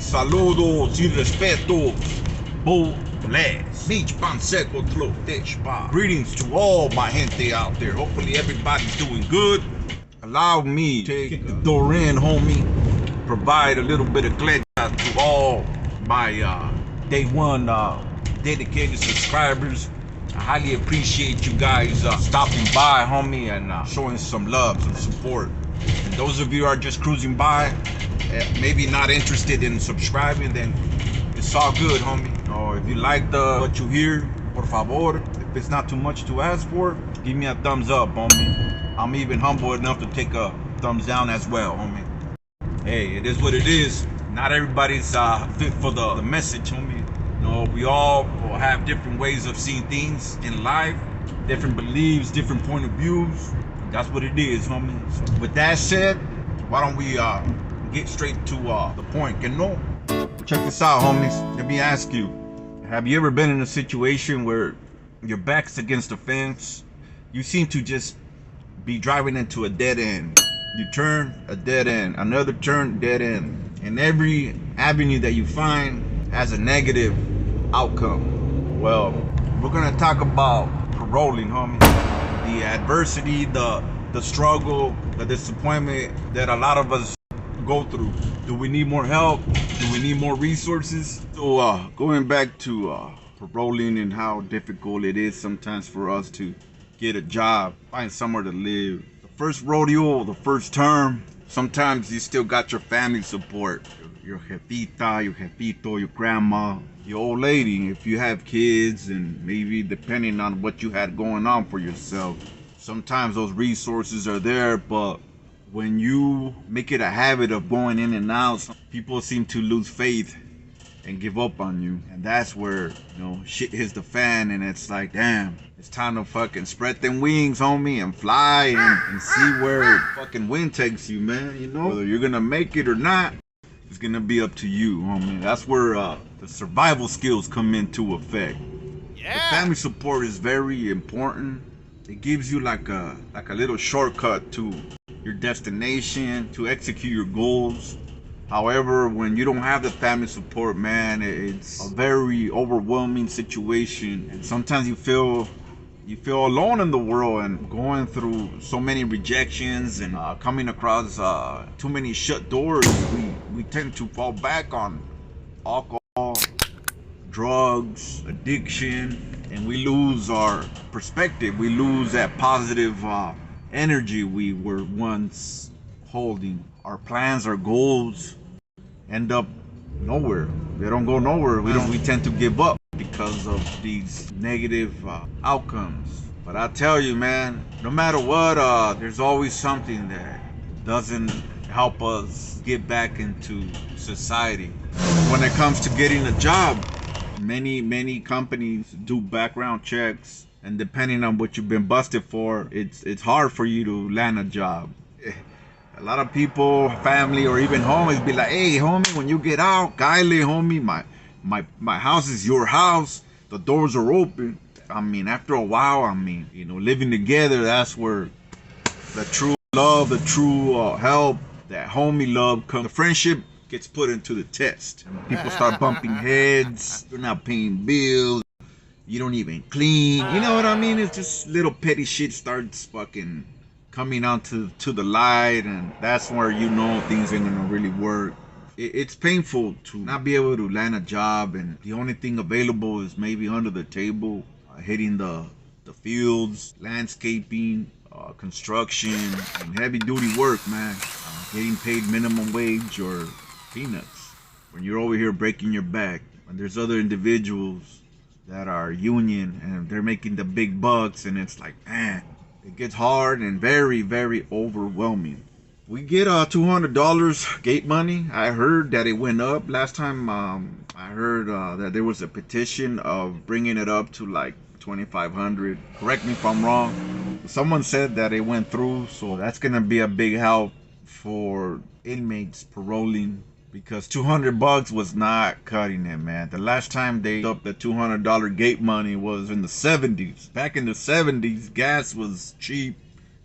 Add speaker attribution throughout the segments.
Speaker 1: saludo, sin respeto, beach panseco tlo deshpa. Greetings to all my gente out there. Hopefully everybody's doing good. Allow me to kick the door in, homie. Provide a little bit of glitch to all my day one dedicated subscribers. I highly appreciate you guys stopping by, homie, and showing some love, some support. And those of you who are just cruising by, maybe not interested in subscribing, then it's all good, homie. Or if you like what you hear, por favor, if it's not too much to ask for, give me a thumbs up, homie. I'm even humble enough to take a thumbs down as well, homie. Hey, it is what it is. Not everybody's fit for the message, homie. You know, we all have different ways of seeing things in life, different beliefs, different point of views. That's what it is, homie. So with that said, why don't we get straight to the point, you know? Check this out, homies. Let me ask you, have you ever been in a situation where your back's against the fence? You seem to just be driving into a dead end. You turn, a dead end. Another turn, dead end. And every avenue that you find has a negative outcome. Well, we're gonna talk about paroling, homie. The adversity, the struggle, the disappointment that a lot of us go through. Do we need more help? Do we need more resources? So going back to paroling and how difficult it is sometimes for us to get a job, find somewhere to live. The first rodeo, the first term, sometimes you still got your family support. Your jefita, your jefito, your grandma, your old lady, if you have kids, and maybe depending on what you had going on for yourself. Sometimes those resources are there, but when you make it a habit of going in and out, people seem to lose faith and give up on you. And that's where, you know, shit hits the fan, and it's like, damn, it's time to fucking spread them wings, homie, and fly and see where fucking wind takes you, man. You know, whether you're gonna make it or not, it's gonna be up to you, homie. That's where the survival skills come into effect. Yeah. The family support is very important. It gives you like a little shortcut to your destination, to execute your goals. However, when you don't have the family support, man, it's a very overwhelming situation, and sometimes you feel alone in the world and going through so many rejections and coming across too many shut doors. We tend to fall back on alcohol, drugs, addiction, and we lose our perspective. We lose that positive energy we were once holding. Our plans, our goals end up nowhere. They don't go nowhere. We tend to give up because of these negative outcomes. But I tell you, man, no matter what, there's always something that doesn't help us get back into society. When it comes to getting a job, many companies do background checks, and depending on what you've been busted for, it's hard for you to land a job. A lot of people, family, or even homies be like, hey, homie, when you get out, Kyle, homie, my house is your house. The doors are open. I mean, after a while, I mean, you know, living together, that's where the true love, the true help, that homie love comes. The friendship gets put into the test. People start bumping heads. You're not paying bills. You don't even clean. You know what I mean? It's just little petty shit starts fucking coming onto the light, and that's where you know things ain't gonna really work. It's painful to not be able to land a job, and the only thing available is maybe under the table, hitting the fields, landscaping, construction, and heavy duty work, man. Getting paid minimum wage or peanuts when you're over here breaking your back. And there's other individuals that are union and they're making the big bucks, and it's like, man, it gets hard and very, very overwhelming. We get $200 gate money. I heard that it went up last time. I heard that there was a petition of bringing it up to like $2,500. Correct me if I'm wrong. Someone said that it went through, so that's gonna be a big help for inmates paroling, because $200 was not cutting it, man. The last time they upped the $200 gate money was in the 70s. Back in the 70s, gas was cheap.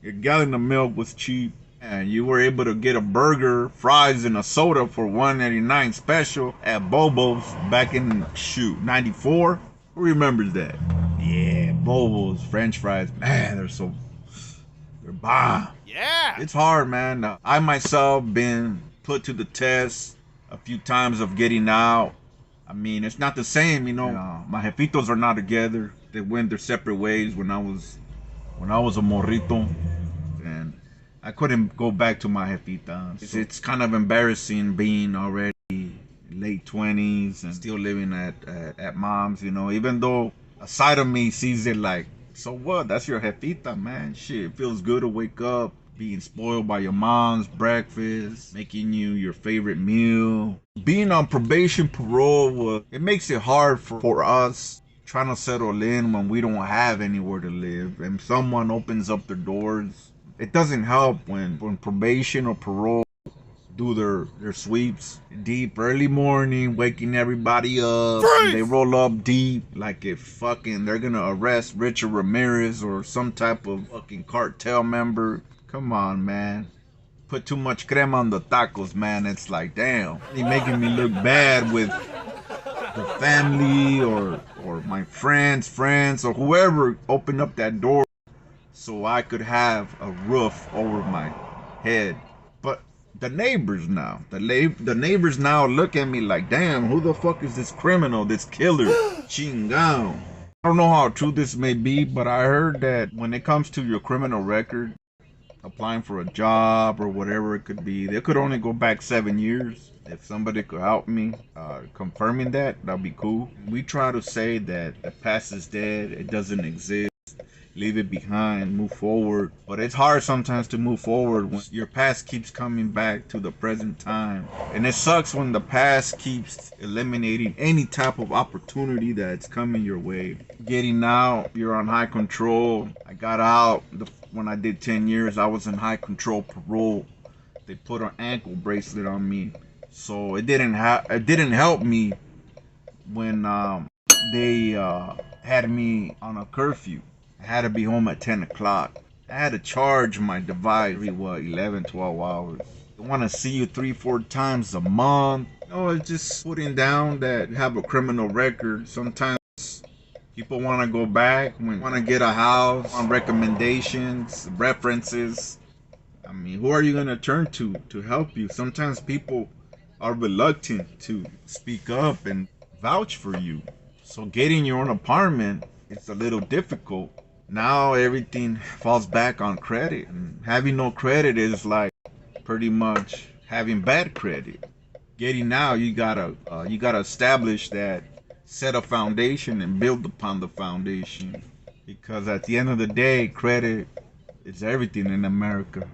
Speaker 1: A gallon of milk was cheap. And you were able to get a burger, fries, and a soda for $1.99 special at Bobo's back in, shoot, 94? Who remembers that? Yeah, Bobo's French fries, man, they're bomb.
Speaker 2: Yeah.
Speaker 1: It's hard, man. I myself been put to the test a few times of getting out. I mean, it's not the same, you know. My jefitos are not together. They went their separate ways when I was a morrito, and I couldn't go back to my jefita. It's kind of embarrassing being already late 20s and still living at mom's, you know, even though a side of me sees it like, so what? That's your jefita, man. Shit, it feels good to wake up, being spoiled by your mom's breakfast, making you your favorite meal. Being on probation parole, it makes it hard for us trying to settle in when we don't have anywhere to live and someone opens up their doors. It doesn't help when probation or parole do their sweeps deep early morning, waking everybody up. They roll up deep like if fucking they're gonna arrest Richard Ramirez or some type of fucking cartel member. Come on, man. Put too much crema on the tacos, man. It's like, damn. They making me look bad with the family or my friends or whoever opened up that door so I could have a roof over my head. But the neighbors now, the neighbors now look at me like, damn, who the fuck is this criminal, this killer? Chingao. I don't know how true this may be, but I heard that when it comes to your criminal record, applying for a job or whatever it could be, they could only go back 7 years. If somebody could help me confirming that'd be cool. We try to say that the past is dead, it doesn't exist, leave it behind, move forward. But it's hard sometimes to move forward when your past keeps coming back to the present time. And it sucks when the past keeps eliminating any type of opportunity that's coming your way. Getting out, you're on high control. I got out when I did 10 years, I was in high control parole. They put an ankle bracelet on me. So it didn't help me when they had me on a curfew. I had to be home at 10 o'clock. I had to charge my device every 11, 12 hours. They want to see you 3-4 times a month. No, it's just putting down that you have a criminal record. Sometimes people want to go back, want to get a house on recommendations, references. I mean, who are you going to turn to help you? Sometimes people are reluctant to speak up and vouch for you. So getting your own apartment, it's a little difficult. Now everything falls back on credit. And having no credit is like pretty much having bad credit. Getting out, you gotta establish that, set a foundation and build upon the foundation. Because at the end of the day, credit is everything in America.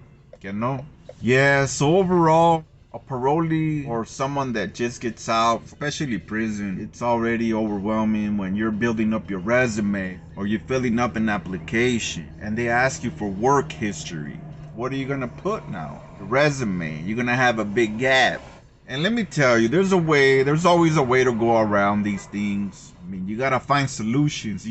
Speaker 1: You know? Yeah, so overall, a parolee or someone that just gets out, especially prison, it's already overwhelming when you're building up your resume or you're filling up an application and they ask you for work history. What are you gonna put now? The resume, you're gonna have a big gap. And let me tell you, there's always a way to go around these things. I mean, you gotta find solutions.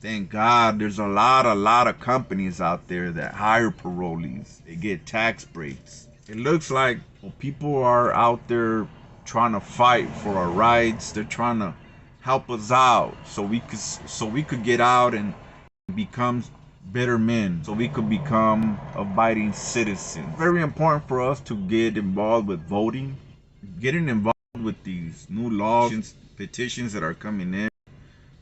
Speaker 1: Thank God there's a lot of companies out there that hire parolees. They get tax breaks. It looks like people are out there trying to fight for our rights. They're trying to help us out so we could get out and become better men, so we could become abiding citizens. Very important for us to get involved with voting, getting involved with these new laws, petitions that are coming in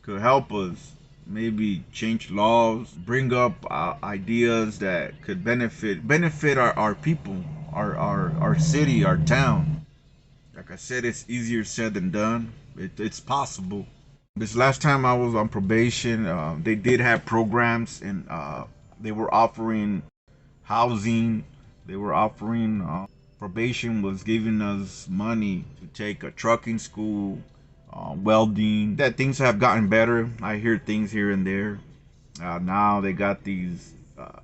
Speaker 1: could help us maybe change laws, bring up ideas that could benefit our people, our city, our town. Like I said, it's easier said than done. It's possible. This last time I was on probation, they did have programs and they were offering housing. They were offering probation was giving us money to take a trucking school, welding. That things have gotten better. I hear things here and there. Now they got these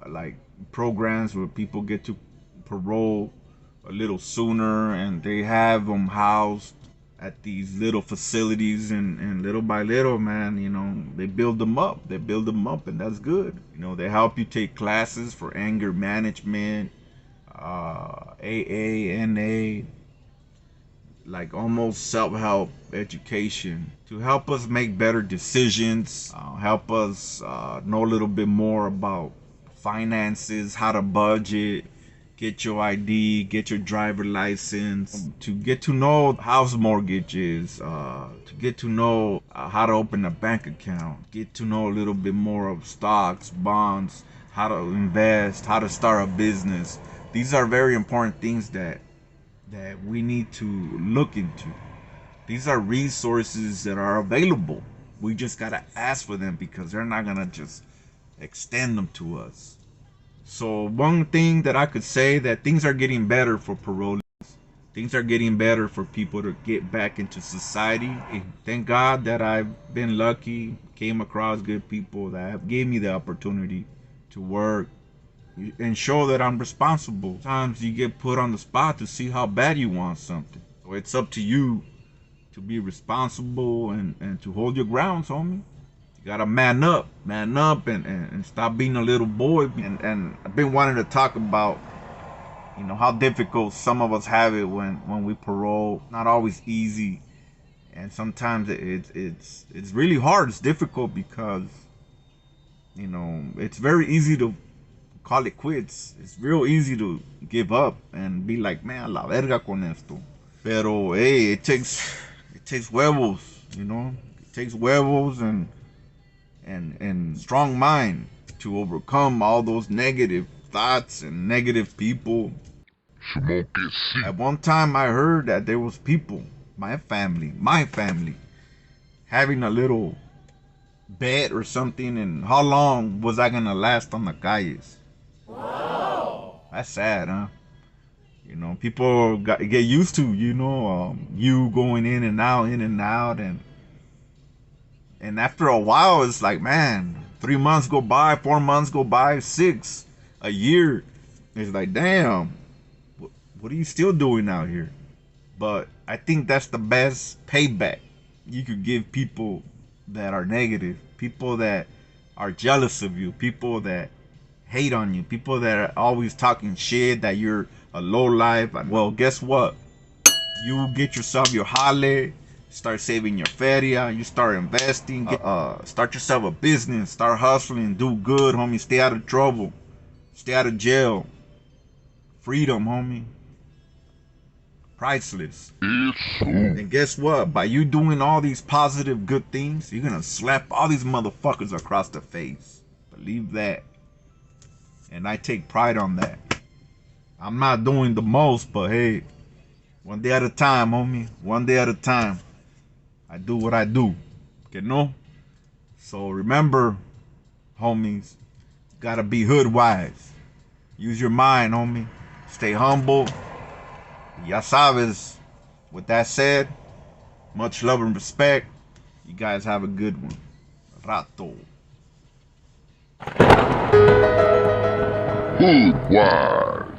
Speaker 1: like programs where people get to parole a little sooner, and they have them housed at these little facilities, and little by little, man, you know, they build them up, and that's good. You know, they help you take classes for anger management, AA, NA, like almost self-help education to help us make better decisions, help us know a little bit more about finances, how to budget, get your ID, get your driver license, to get to know house mortgages, to get to know how to open a bank account, get to know a little bit more of stocks, bonds, how to invest, how to start a business. These are very important things that we need to look into. These are resources that are available. We just gotta ask for them because they're not gonna just extend them to us. So one thing that I could say that things are getting better for parolees. Things are getting better for people to get back into society. Thank God that I've been lucky, came across good people that have gave me the opportunity to work and show that I'm responsible. Sometimes you get put on the spot to see how bad you want something. So it's up to you to be responsible and to hold your grounds, homie. You gotta man up and stop being a little boy. And I've been wanting to talk about, you know, how difficult some of us have it when we parole. Not always easy, and sometimes it's really hard. It's difficult because, you know, it's very easy to call it quits. It's real easy to give up and be like, man, a la verga con esto. Pero hey, it takes huevos, you know. It takes huevos and strong mind to overcome all those negative thoughts and negative people. At one time I heard that there was people, my family, having a little bet or something, and how long was I gonna last on the calles. Wow. That's sad, huh? You know, people get used to, you know, you going in and out, and after a while, it's like, man, 3 months go by, 4 months go by, 6, a year. It's like, damn, what are you still doing out here? But I think that's the best payback you could give people that are negative, people that are jealous of you, people that hate on you, people that are always talking shit, that you're a low life. Well, guess what? You get yourself your jale, start saving your feria, you start investing, start yourself a business, start hustling, do good, homie. Stay out of trouble, stay out of jail. Freedom, homie. Priceless. And guess what? By you doing all these positive good things, you're gonna slap all these motherfuckers across the face. Believe that. And I take pride on that. I'm not doing the most, but hey, one day at a time, homie. One day at a time. I do what I do. Okay, no? So remember, homies, gotta be hood wise. Use your mind, homie. Stay humble. Ya sabes. With that said, much love and respect. You guys have a good one. Rato.
Speaker 2: Hood wise.